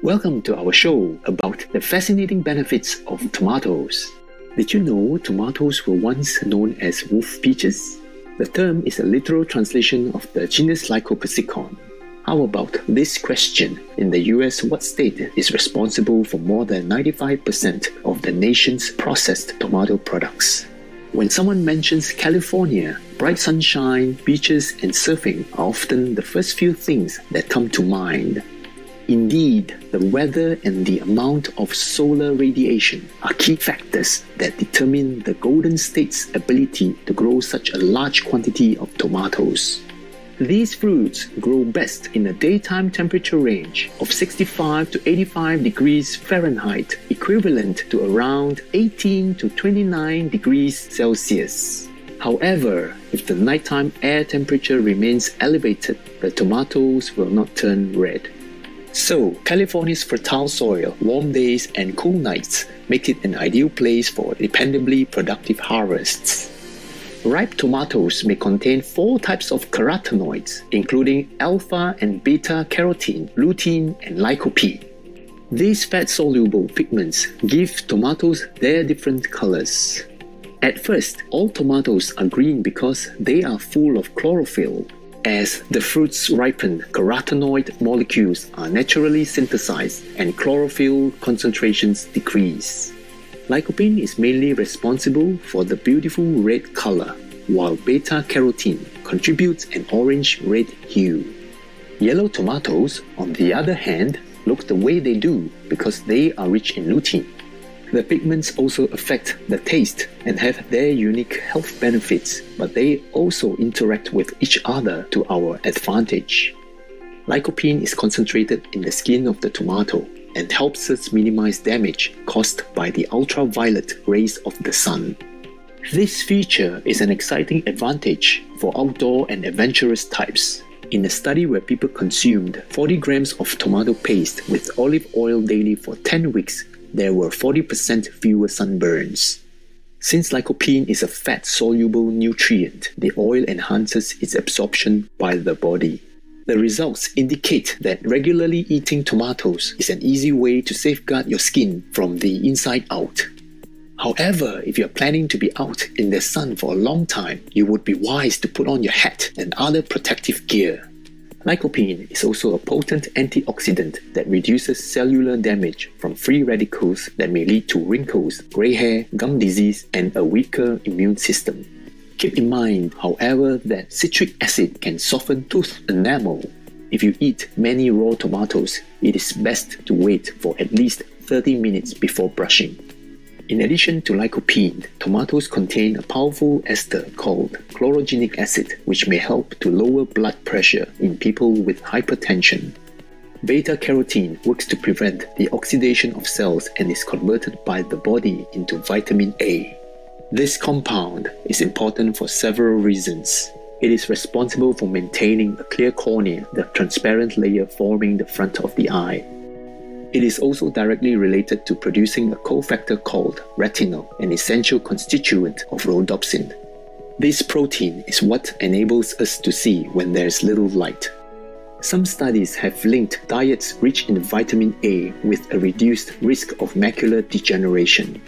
Welcome to our show about the fascinating benefits of tomatoes. Did you know tomatoes were once known as wolf peaches? The term is a literal translation of the genus Lycopersicon. How about this question? In the US, what state is responsible for more than 95% of the nation's processed tomato products? When someone mentions California, bright sunshine, beaches, and surfing are often the first few things that come to mind. Indeed, the weather and the amount of solar radiation are key factors that determine the Golden State's ability to grow such a large quantity of tomatoes. These fruits grow best in a daytime temperature range of 65 to 85 degrees Fahrenheit, equivalent to around 18 to 29 degrees Celsius. However, if the nighttime air temperature remains elevated, the tomatoes will not turn red. So, California's fertile soil, warm days, and cool nights make it an ideal place for dependably productive harvests. Ripe tomatoes may contain 4 types of carotenoids, including alpha and beta carotene, lutein, and lycopene. These fat-soluble pigments give tomatoes their different colors. At first, all tomatoes are green because they are full of chlorophyll. As the fruits ripen, carotenoid molecules are naturally synthesized and chlorophyll concentrations decrease. Lycopene is mainly responsible for the beautiful red color, while beta-carotene contributes an orange-red hue. Yellow tomatoes, on the other hand, look the way they do because they are rich in lutein. The pigments also affect the taste and have their unique health benefits, but they also interact with each other to our advantage. Lycopene is concentrated in the skin of the tomato and helps us minimize damage caused by the ultraviolet rays of the sun. This feature is an exciting advantage for outdoor and adventurous types. In a study where people consumed 40 grams of tomato paste with olive oil daily for 10 weeks, there were 40% fewer sunburns. Since lycopene is a fat-soluble nutrient, the oil enhances its absorption by the body. The results indicate that regularly eating tomatoes is an easy way to safeguard your skin from the inside out. However, if you're planning to be out in the sun for a long time, you would be wise to put on your hat and other protective gear. Lycopene is also a potent antioxidant that reduces cellular damage from free radicals that may lead to wrinkles, grey hair, gum disease, and a weaker immune system. Keep in mind, however, that citric acid can soften tooth enamel. If you eat many raw tomatoes, it is best to wait for at least 30 minutes before brushing. In addition to lycopene, tomatoes contain a powerful ester called chlorogenic acid, which may help to lower blood pressure in people with hypertension. Beta-carotene works to prevent the oxidation of cells and is converted by the body into vitamin A. This compound is important for several reasons. It is responsible for maintaining a clear cornea, the transparent layer forming the front of the eye. It is also directly related to producing a cofactor called retinol, an essential constituent of rhodopsin. This protein is what enables us to see when there is little light. Some studies have linked diets rich in vitamin A with a reduced risk of macular degeneration.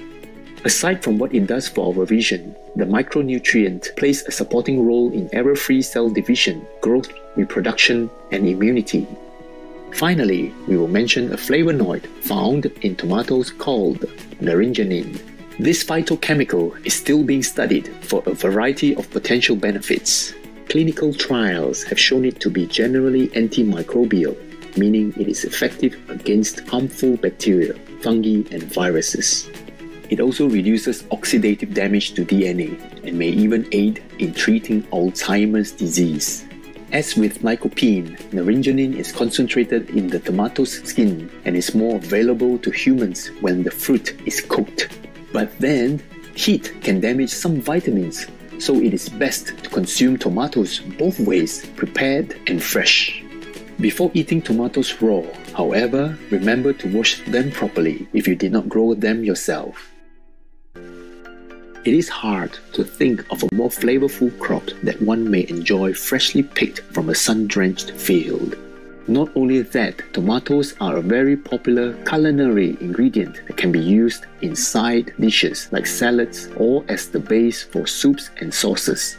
Aside from what it does for our vision, the micronutrient plays a supporting role in error-free cell division, growth, reproduction, and immunity. Finally, we will mention a flavonoid found in tomatoes called naringenin. This phytochemical is still being studied for a variety of potential benefits. Clinical trials have shown it to be generally antimicrobial, meaning it is effective against harmful bacteria, fungi, and viruses. It also reduces oxidative damage to DNA and may even aid in treating Alzheimer's disease. As with lycopene, naringenin is concentrated in the tomato's skin and is more available to humans when the fruit is cooked. But then, heat can damage some vitamins, so it is best to consume tomatoes both ways, prepared and fresh. Before eating tomatoes raw, however, remember to wash them properly if you did not grow them yourself. It is hard to think of a more flavorful crop that one may enjoy freshly picked from a sun-drenched field. Not only that, tomatoes are a very popular culinary ingredient that can be used in side dishes like salads or as the base for soups and sauces.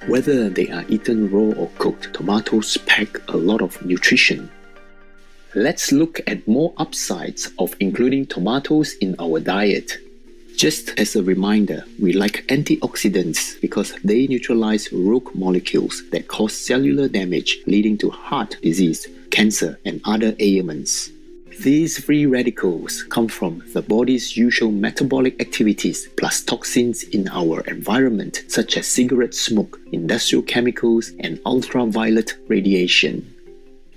Whether they are eaten raw or cooked, tomatoes pack a lot of nutrition. Let's look at more upsides of including tomatoes in our diet. Just as a reminder, we like antioxidants because they neutralize rogue molecules that cause cellular damage, leading to heart disease, cancer, and other ailments. These free radicals come from the body's usual metabolic activities plus toxins in our environment such as cigarette smoke, industrial chemicals, and ultraviolet radiation.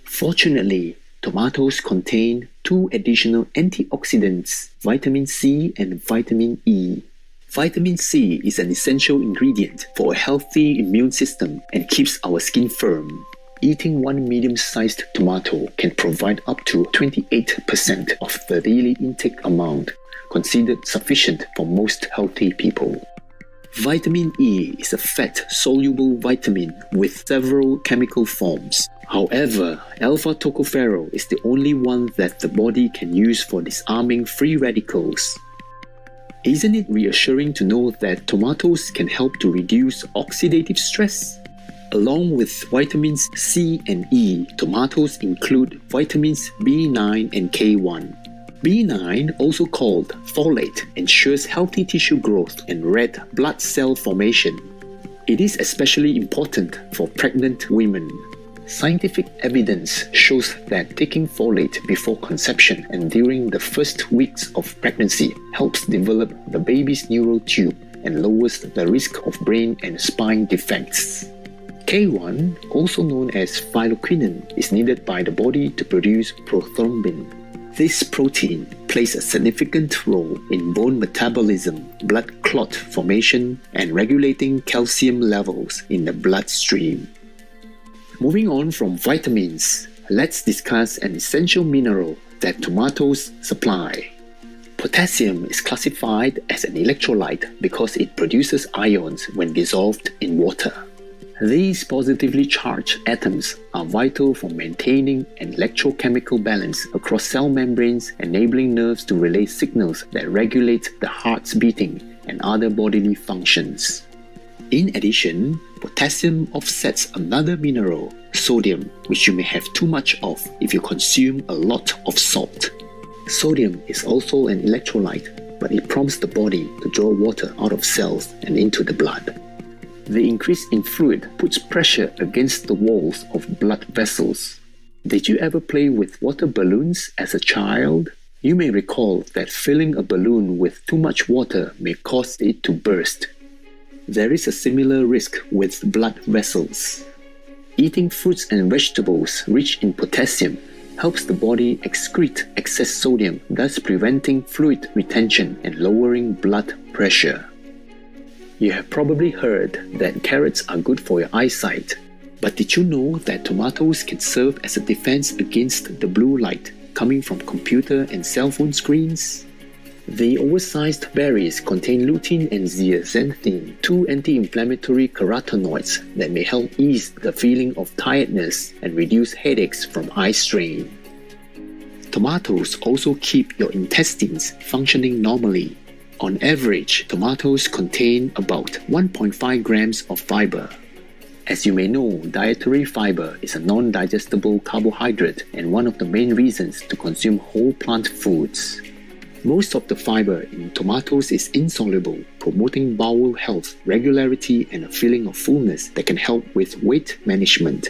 Fortunately, tomatoes contain two additional antioxidants, vitamin C and vitamin E. Vitamin C is an essential ingredient for a healthy immune system and keeps our skin firm. Eating one medium-sized tomato can provide up to 28% of the daily intake amount, considered sufficient for most healthy people. Vitamin E is a fat-soluble vitamin with several chemical forms. However, alpha-tocopherol is the only one that the body can use for disarming free radicals. Isn't it reassuring to know that tomatoes can help to reduce oxidative stress? Along with vitamins C and E, tomatoes include vitamins B9 and K1. B9, also called folate, ensures healthy tissue growth and red blood cell formation. It is especially important for pregnant women. Scientific evidence shows that taking folate before conception and during the first weeks of pregnancy helps develop the baby's neural tube and lowers the risk of brain and spine defects. K1, also known as phylloquinone, is needed by the body to produce prothrombin. This protein plays a significant role in bone metabolism, blood clot formation, and regulating calcium levels in the bloodstream. Moving on from vitamins, let's discuss an essential mineral that tomatoes supply. Potassium is classified as an electrolyte because it produces ions when dissolved in water. These positively charged atoms are vital for maintaining an electrochemical balance across cell membranes, enabling nerves to relay signals that regulate the heart's beating and other bodily functions. In addition, potassium offsets another mineral, sodium, which you may have too much of if you consume a lot of salt. Sodium is also an electrolyte, but it prompts the body to draw water out of cells and into the blood. The increase in fluid puts pressure against the walls of blood vessels. Did you ever play with water balloons as a child? You may recall that filling a balloon with too much water may cause it to burst. There is a similar risk with blood vessels. Eating fruits and vegetables rich in potassium helps the body excrete excess sodium, thus preventing fluid retention and lowering blood pressure. You have probably heard that carrots are good for your eyesight, but did you know that tomatoes can serve as a defense against the blue light coming from computer and cell phone screens? The oversized berries contain lutein and zeaxanthin, two anti-inflammatory carotenoids that may help ease the feeling of tiredness and reduce headaches from eye strain. Tomatoes also keep your intestines functioning normally. On average, tomatoes contain about 1.5 grams of fiber. As you may know, dietary fiber is a non-digestible carbohydrate and one of the main reasons to consume whole plant foods. Most of the fiber in tomatoes is insoluble, promoting bowel health, regularity, and a feeling of fullness that can help with weight management.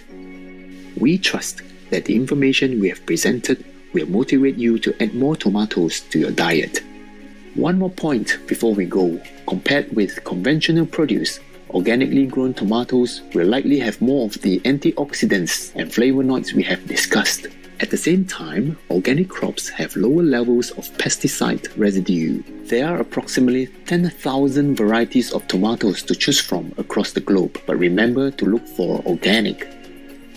We trust that the information we have presented will motivate you to add more tomatoes to your diet. One more point before we go. Compared with conventional produce, organically grown tomatoes will likely have more of the antioxidants and flavonoids we have discussed. At the same time, organic crops have lower levels of pesticide residue. There are approximately 10,000 varieties of tomatoes to choose from across the globe, but remember to look for organic.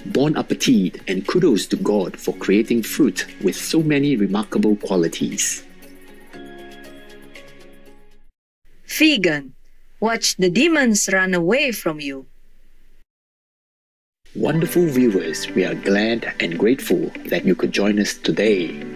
Bon appetit, and kudos to God for creating fruit with so many remarkable qualities. Vegan, watch the demons run away from you. Wonderful viewers, we are glad and grateful that you could join us today.